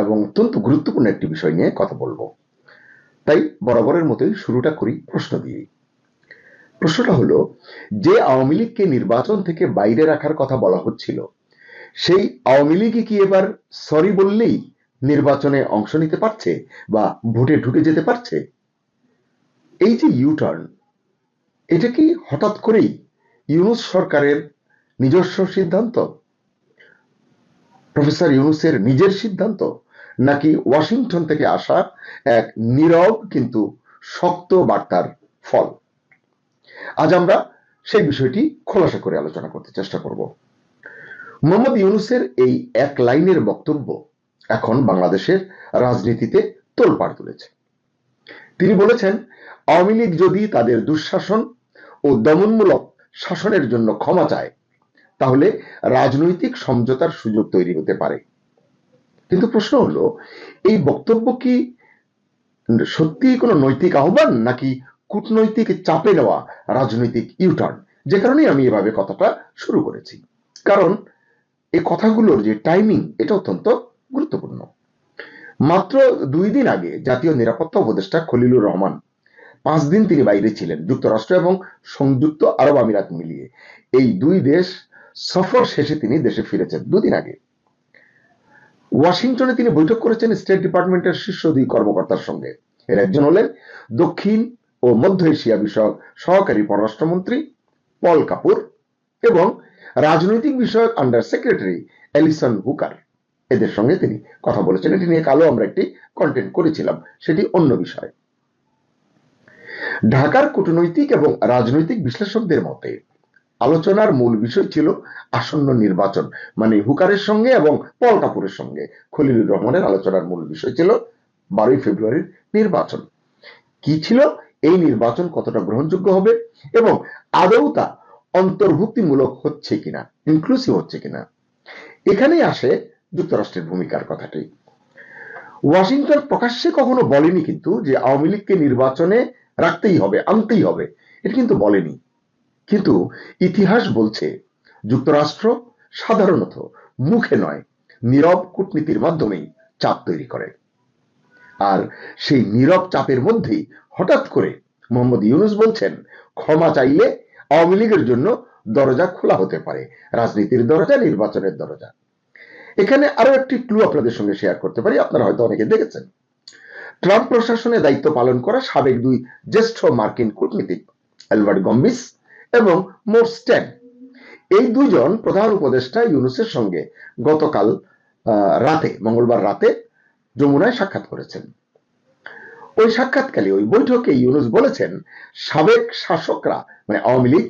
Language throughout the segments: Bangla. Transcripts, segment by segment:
এবং অত্যন্ত গুরুত্বপূর্ণ একটি বিষয় নিয়ে কথা বলবো। তাই বরাবরের মতোই শুরুটা করি প্রশ্ন দিয়ে। প্রশ্নটা হলো, যে আওয়ামী লীগকে নির্বাচন থেকে বাইরে রাখার কথা বলা হচ্ছিল, সেই আওয়ামী লীগই কি এবার সরি বললেই নির্বাচনে অংশ নিতে পারছে বা ভোটে ঢুকে যেতে পারছে? এই যে ইউটার্ন, এটা কি হঠাৎ করেই ইউনূস সরকারের নিজস্ব সিদ্ধান্ত, প্রফেসর ইউনূসের নিজের সিদ্ধান্ত, নাকি ওয়াশিংটন থেকে আসা এক নীরব কিন্তু শক্ত বার্তার ফল? আজ আমরা সেই বিষয়টি খোলাসা করে আলোচনা করতে চেষ্টা করব। মোহাম্মদ ইউনূসের এই এক লাইনের বক্তব্য এখন বাংলাদেশের রাজনীতিতে তোলপাড় তুলেছে। তিনি বলেছেন, আওয়ামী লীগ যদি তাদের দুঃশাসন ও দমনমূলক শাসনের জন্য ক্ষমা চায়, তাহলে রাজনৈতিক সমঝোতার সুযোগ তৈরি হতে পারে। কিন্তু প্রশ্ন হলো, এই বক্তব্য কি সত্যি কোনো নৈতিক আহ্বান, নাকি কূটনৈতিক চাপে নেওয়া রাজনৈতিক ইউটার্ন? যে কারণে আমি এভাবে কথাটা শুরু করেছি, কারণ এই কথাগুলোর যে টাইমিং, এটা অত্যন্ত গুরুত্বপূর্ণ। মাত্র 2 দিন আগে জাতীয় নিরাপত্তা উপদেষ্টা খলিলুর রহমান 5 দিন তিনি বাইরে ছিলেন, যুক্তরাষ্ট্র এবং সংযুক্ত আরব আমিরাত মিলিয়ে এই 2 দেশ সফর শেষে তিনি দেশে ফিরেছেন 2 দিন আগে। ওয়াশিংটনে তিনি বৈঠক করেছেন স্টেট ডিপার্টমেন্টের শীর্ষ 2 কর্মকর্তার সঙ্গে। এর একজন হলেন দক্ষিণ ও মধ্য এশিয়া বিষয়ক সহকারী পররাষ্ট্রমন্ত্রী পল কাপুর এবং রাজনৈতিক বিষয়ক আন্ডার সেক্রেটারি এলিসন হুকার। এদের সঙ্গে তিনি কথা বলেছেন। এটি নিয়ে কালো আমরা একটি কন্টেন্ট করেছিলাম, সেটি অন্য বিষয়। ঢাকার কূটনৈতিক এবং রাজনৈতিক বিশ্লেষকদের মতে আলোচনার মূল বিষয় ছিল আসন্ন নির্বাচন, মানে হুকারের সঙ্গে এবং পল কাপুরের সঙ্গে খলিলুর রহমানের আলোচনার মূল বিষয় ছিল 12 ফেব্রুয়ারির নির্বাচন। কি ছিল এই নির্বাচন, কতটা গ্রহণযোগ্য হবে এবং আদৌ তা অন্তর্ভুক্তিমূলক হচ্ছে কিনা, ইনক্লুসিভ হচ্ছে কিনা। এখানেই আসে যুক্তরাষ্ট্রের ভূমিকার কথাটি। ওয়াশিংটন প্রকাশ্যে কখনো বলেনি কিন্তু যে আওয়ামী লীগকে নির্বাচনে রাখতেই হবে, আনতেই হবে, এটা কিন্তু বলেনি। কিন্তু ইতিহাস বলছে যুক্তরাষ্ট্র সাধারণত মুখে নয়, নীরব কূটনীতির মাধ্যমেই চাপ তৈরি করে। আর সেই নীরব চাপের মধ্যেই হঠাৎ করে মোহাম্মদ ইউনূস বলছেন, ক্ষমা চাইলে আওয়ামী লীগের জন্য দরজা খোলা হতে পারে, রাজনীতির দরজা, নির্বাচনের দরজা। এখানে আরো একটি ক্লু আপনাদের সঙ্গে শেয়ার করতে পারি, আপনারা হয়তো অনেকে দেখেছেন। ট্রাম্প প্রশাসনে দায়িত্ব পালন করা সাবেক 2 জ্যেষ্ঠ মার্কিন কূটনীতিক অ্যালবার্ট গম্বিস এবং মোর স্ট্যান, এই 2 জন প্রধান উপদেষ্টা ইউনূসের সঙ্গে গতকাল রাতে, মঙ্গলবার রাতে যমুনায় সাক্ষাৎ করেছেন। ওই সাক্ষাৎকালে, ওই বৈঠকে ইউনূস বলেছেন, সাবেক শাসকরা মানে আওয়ামী লীগ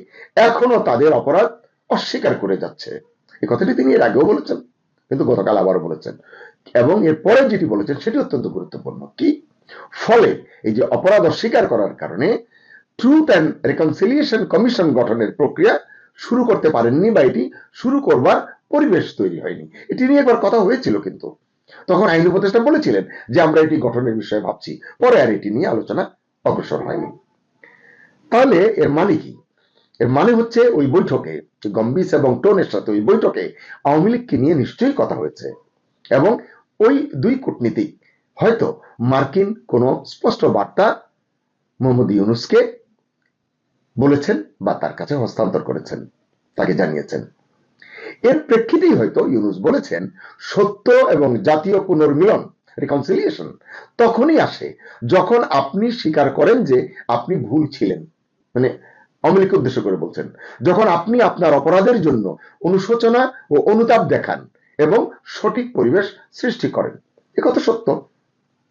এখনো তাদের অপরাধ অস্বীকার করে যাচ্ছে। এই কথাটি তিনি এর আগেও বলেছেন, কিন্তু গতকাল আবারও বলেছেন। এবং এরপরে যেটি বলেছেন সেটি অত্যন্ত গুরুত্বপূর্ণ। কি? ফলে এই যে অপরাধ অস্বীকার করার কারণে ট্রুথ অ্যান্ড রিকনসিলিয়েশন কমিশন গঠনের প্রক্রিয়া শুরু করতে পারেননি, বা এটি শুরু করবার পরিবেশ তৈরি হয়নি। এটি নিয়ে একবার কথা হয়েছিল, কিন্তু তখন আইন উপদেষ্টা বলেছিলেন যে আমরা এটি গঠনের বিষয়ে ভাবছি, পরে আর এটি নিয়ে আলোচনা অগ্রসর হয়নি। তাহলে এর মানে কি? এর মানে হচ্ছে ওই বৈঠকে গম্বিস এবং টোনের সাথে ওই বৈঠকে আওয়ামী লীগকে নিয়ে নিশ্চয়ই কথা হয়েছে এবং ওই 2 কূটনীতিক হয়তো মার্কিন কোনো স্পষ্ট বার্তা মোহাম্মদ ইউনূসকে বলেছেন বা তার কাছে হস্তান্তর করেছেন, তাকে জানিয়েছেন। এর প্রেক্ষিতেই হয়তো ইউনূস বলেছেন, সত্য এবং জাতীয় পুনর্মিলন, রিকনসিলিয়েশন তখনই আসে যখন আপনি স্বীকার করেন যে আপনি ভুল ছিলেন, মানে আওয়ামী লীগকে উদ্দেশ্য করে বলছেন, যখন আপনি আপনার অপরাধের জন্য অনুশোচনা ও অনুতাপ দেখান এবং সঠিক পরিবেশ সৃষ্টি করেন। এ কথা সত্য,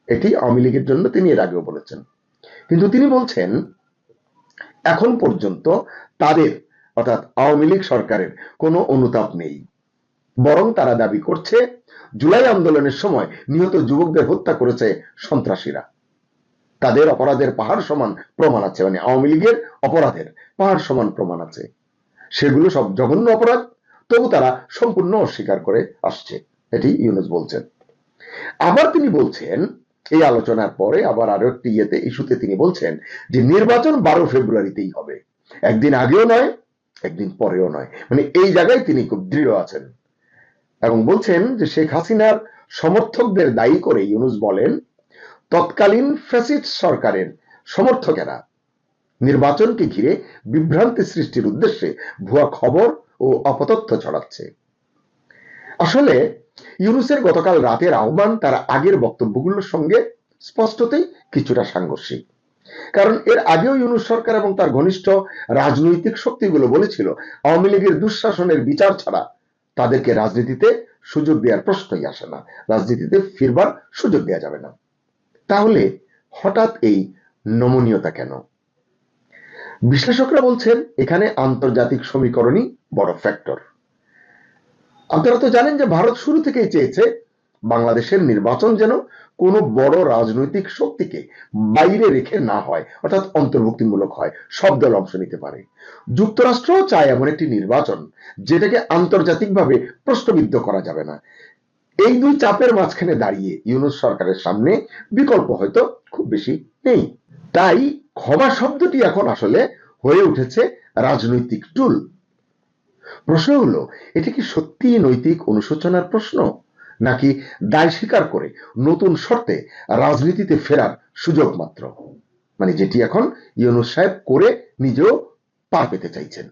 এটি আওয়ামী লীগের জন্য তিনি এর আগেও বলেছেন। কিন্তু তিনি বলছেন এখন পর্যন্ত তাদের, অর্থাৎ আওয়ামী লীগ সরকারের কোনো অনুতাপ নেই, বরং তারা দাবি করছে জুলাই আন্দোলনের সময় নিহত যুবকদের হত্যা করেছে সন্ত্রাসীরা। তাদের অপরাধের পাহাড় সমান প্রমাণ আছে, মানে আওয়ামী লীগের অপরাধের পাহাড় সমান প্রমাণ আছে, সেগুলো সব জঘন্য অপরাধ, তবু তারা সম্পূর্ণ অস্বীকার করে আসছে, এটি ইউনূস বলছেন। আবার তিনি বলছেন, এই আলোচনার পরে আবার আরো একটি ইস্যুতে তিনি বলছেন যে নির্বাচন 12 ফেব্রুয়ারিতেই হবে, একদিন আগেও নয়, একদিন পরেও নয়, মানে এই জায়গায় তিনি খুব দৃঢ় আছেন এবং বলছেন যে শেখ হাসিনার সমর্থকদের দায়ী করে ইউনূস বলেন, তৎকালীন ফ্যাসিস্ট সরকারের সমর্থকেরা নির্বাচনকে ঘিরে বিভ্রান্তি সৃষ্টির উদ্দেশ্যে ভুয়া খবর ও অপতথ্য ছড়াচ্ছে। আসলে ইউনূসের গতকাল রাতের আহ্বান তার আগের বক্তব্যগুলোর সঙ্গে স্পষ্টতই কিছুটা সাংঘর্ষিক। কারণ এর আগেও ইউনূস সরকার এবং তার ঘনিষ্ঠ রাজনৈতিক শক্তিগুলো বলেছিল আওয়ামী লীগের দুঃশাসনের বিচার ছাড়া তাদেরকে রাজনীতিতে সুযোগ দেওয়ার প্রশ্নই আসে না, রাজনীতিতে ফিরবার সুযোগ দেওয়া যাবে না। তাহলে হঠাৎ এই নমনীয়তা কেন? বিশ্লেষকরা বলছেন এখানে আন্তর্জাতিক সমীকরণই বড় ফ্যাক্টর। আপনারা তো জানেন যে ভারত শুরু থেকেই চেয়েছে বাংলাদেশের নির্বাচন যেন কোনো বড় রাজনৈতিক শক্তিকে বাইরে রেখে না হয়, অর্থাৎ অন্তর্ভুক্তিমূলক হয়, সব দল অংশ নিতে পারে। যুক্তরাষ্ট্রও চায় এমন একটি নির্বাচন যেটাকে আন্তর্জাতিকভাবে প্রশ্নবিদ্ধ করা যাবে না। এই দুই চাপের মাঝখানে দাঁড়িয়ে ইউনূস সরকারের সামনে বিকল্প হয়তো খুব বেশি নেই। তাই ক্ষমা শব্দটি এখন আসলে হয়ে উঠেছে রাজনৈতিক টুল। প্রশ্ন হলো, এটা কি সত্যি নৈতিক অনুশোচনার প্রশ্ন, নাকি দায় স্বীকার করে নতুন শর্তে রাজনীতিতে ফেরার সুযোগ মাত্র, মানে যেটি এখন ইউনূস সাহেব করে নিজেও পার পেতে চাইছেন।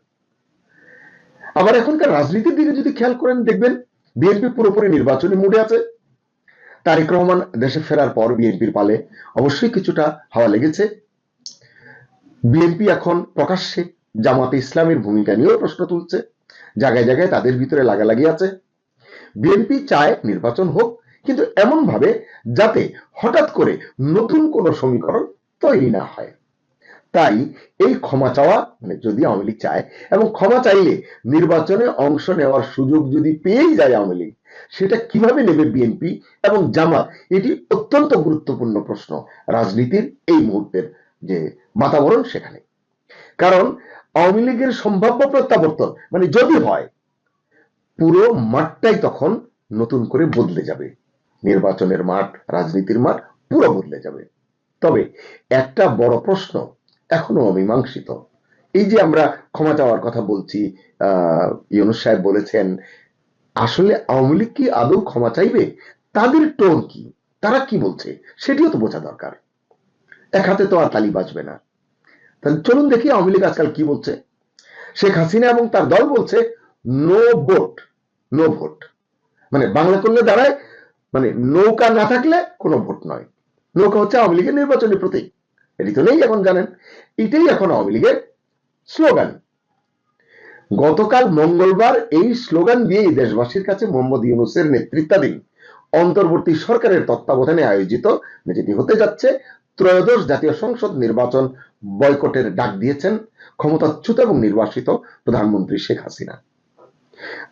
আবার এখনকার রাজনীতির দিকে যদি খেয়াল করেন, দেখবেন বিএনপি পুরোপুরি নির্বাচনী মুডে আছে। তারেক রহমান দেশে ফেরার পর বিএনপির পালে অবশ্যই কিছুটা হাওয়া লেগেছে। বিএনপি এখন প্রকাশ্যে জামাতে ইসলামের ভূমিকা নিয়েও প্রশ্ন তুলছে, জায়গায় জায়গায় তাদের ভিতরে লাগালাগি আছে। বিএনপি চায় নির্বাচন হোক, কিন্তু এমন ভাবে যাতে হঠাৎ করে নতুন কোন সমীকরণ তৈরি না হয়। তাই এই ক্ষমা চাওয়া, মানে যদি আওয়ামী লীগ চায় এবং ক্ষমা চাইলে নির্বাচনে অংশ নেওয়ার সুযোগ যদি পেয়েই যায় আওয়ামী লীগ, সেটা কিভাবে নেবে বিএনপি এবং জামাত, এটি অত্যন্ত গুরুত্বপূর্ণ প্রশ্ন রাজনীতির এই মুহূর্তের যে বাতাবরণ সেখানে। কারণ আওয়ামী লীগের সম্ভাব্য প্রত্যাবর্তন, মানে যদি হয়, পুরো মাঠটাই তখন নতুন করে বদলে যাবে। নির্বাচনের মাঠ, রাজনীতির মাঠ পুরো বদলে যাবে। তবে একটা বড় প্রশ্ন এখনো অমীমাংসিত। এই যে আমরা ক্ষমা চাওয়ার কথা বলছি, ইউনূস সাহেব বলেছেন, আসলে আওয়ামী লীগ কি আদৌ ক্ষমা চাইবে? তাদের টোন কি, তারা কি বলছে সেটিও তো বোঝা দরকার। এক হাতে তো আর তালি বাজবে না। তাহলে চলুন দেখি আওয়ামী লীগ আজকাল কি বলছে। শেখ হাসিনা এবং তার দল বলছে নো ভোট, নো ভোট, মানে বাংলা করলে দাঁড়ায়, মানে নৌকা না থাকলে কোনো ভোট নয়। নৌকা হচ্ছে আওয়ামী লীগের নির্বাচনী প্রতীক, এটি তো নেই এখন, জানেন। এটাই এখন আওয়ামী লীগের স্লোগান। গতকাল মঙ্গলবার এই স্লোগান দিয়েই দেশবাসীর কাছে মোহাম্মদ ইউনূসের নেতৃত্বাধীন অন্তর্বর্তী সরকারের তত্ত্বাবধানে আয়োজিত, যেটি হতে যাচ্ছে ত্রয়োদশ জাতীয় সংসদ নির্বাচন বয়কটের ডাক দিয়েছেন ক্ষমতাচ্যুত এবং নির্বাসিত প্রধানমন্ত্রী শেখ হাসিনা।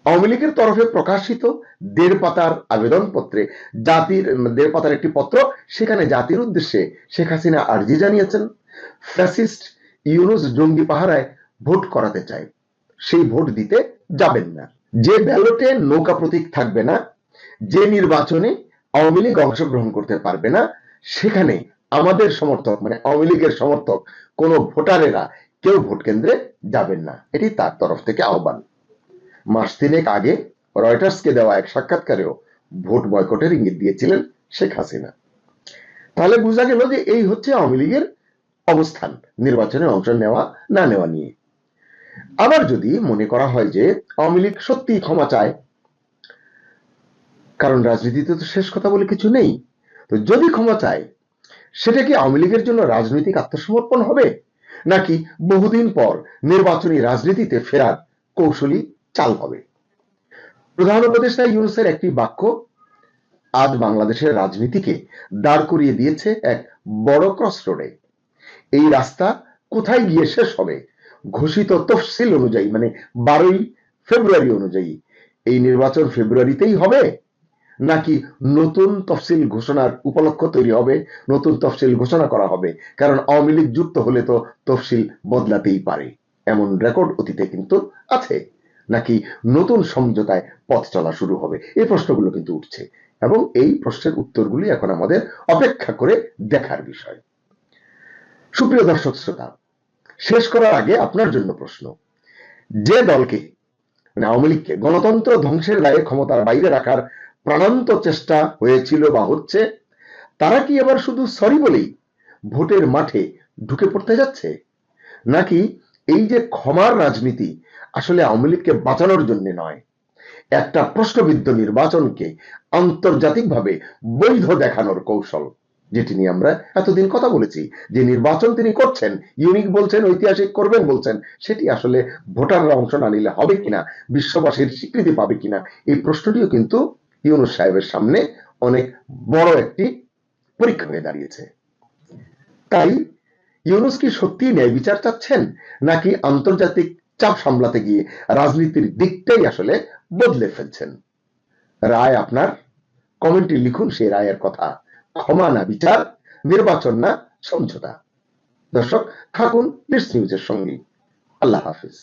আওয়ামী লীগের তরফে প্রকাশিত 1.5 পাতার আবেদনপত্রে জাতির 1.5 পাতার একটি পত্র, সেখানে জাতির উদ্দেশ্যে শেখ হাসিনা আর্জি জানিয়েছেন, ফ্যাসিস্ট ইউনূস জঙ্গি পাহারায় ভোট করাতে চায়, সেই ভোট দিতে যাবেন না। যে ব্যালটে নৌকা প্রতীক থাকবে না, যে নির্বাচনে আওয়ামী লীগ অংশগ্রহণ করতে পারবে না, সেখানে আমাদের সমর্থক, মানে আওয়ামী লীগের সমর্থক কোন ভোটারেরা কেউ ভোট কেন্দ্রে যাবেন না। এটি তার তরফ থেকে আহ্বান। মাস 3 আগে রয়টার্সকে দেওয়া এক সাক্ষাৎকারেও ভোট বয়কটের ইঙ্গিত দিয়েছিলেন শেখ হাসিনা। তাহলে বোঝা গেল যে এই হচ্ছে আওয়ামী লীগের অবস্থান নির্বাচনে অংশ নেওয়া না নেওয়া নিয়ে। আবার যদি মনে করা হয় যে আওয়ামী লীগ সত্যি ক্ষমা চায়, কারণ রাজনীতিতে তো শেষ কথা বলে কিছু নেই, তো যদি ক্ষমা চায়, সেটা কি আওয়ামী লীগের জন্য রাজনৈতিক আত্মসমর্পণ হবে, নাকি বহুদিন পর নির্বাচনী রাজনীতিতে ফেরার কৌশলী চাল হবে? প্রধান উপদেষ্টা ইউনূসের একটি বাক্য আজ বাংলাদেশের রাজনীতিকে দাঁড় করিয়ে দিয়েছে এক বড় ক্রসরোডে। এই রাস্তা কোথায় গিয়ে শেষ হবে, ঘোষিত তফসিল অনুযায়ী, মানে 12 ফেব্রুয়ারি অনুযায়ী এই নির্বাচন ফেব্রুয়ারিতেই হবে, নাকি নতুন তফসিল ঘোষণার উপলক্ষ তৈরি হবে, নতুন তফসিল ঘোষণা করা হবে? কারণ আওয়ামী লীগ যুক্ত হলে তো তফসিল বদলাতেই পারে, এমন রেকর্ড অতীতে কিন্তু আছে। নাকি নতুন সমঝোতায় পথ চলা শুরু হবে? এই প্রশ্নগুলো কিন্তু উঠছে, এবং এই প্রশ্নের উত্তরগুলি এখন আমাদের অপেক্ষা করে দেখার বিষয়। সুপ্রিয় দর্শক শ্রোতা, শেষ করার আগে আপনার জন্য প্রশ্ন, যে দলকে, মানে আওয়ামী লীগকে গণতন্ত্র ধ্বংসের দায়ে ক্ষমতার বাইরে রাখার প্রাণান্ত চেষ্টা হয়েছিল বা হচ্ছে, তারা কি এবার শুধু সরি বলেই ভোটের মাঠে ঢুকে পড়তে যাচ্ছে, নাকি এই যে ক্ষমার রাজনীতি আসলে আওয়ামী লীগকে বাঁচানোর জন্য নয়, একটা প্রশ্নবিদ্ধ নির্বাচনকে আন্তর্জাতিকভাবে বৈধ দেখানোর কৌশল, যেটি নিয়ে আমরা এতদিন কথা বলেছি, যে নির্বাচন তিনি করছেন, ইউনিক বলছেন, ঐতিহাসিক করবেন বলছেন, সেটি আসলে ভোটাররা অংশ না নিলে হবে কিনা, বিশ্ববাসীর স্বীকৃতি পাবে কিনা, এই প্রশ্নটিও কিন্তু ইউনূস সাহেবের সামনে অনেক বড় একটি পরীক্ষা হয়ে দাঁড়িয়েছে। তাই ইউনূস কি সত্যি ন্যায় বিচার চাচ্ছেন, নাকি আন্তর্জাতিক চাপ সামলাতে গিয়ে রাজনীতির দিকটাই আসলে বদলে ফেলছেন? রায় আপনার, কমেন্টে লিখুন সেই রায়ের কথা। ক্ষমা না বিচার, নির্বাচন না সমঝোতা। দর্শক, থাকুন লিডস নিউজের সঙ্গে। আল্লাহ হাফিজ।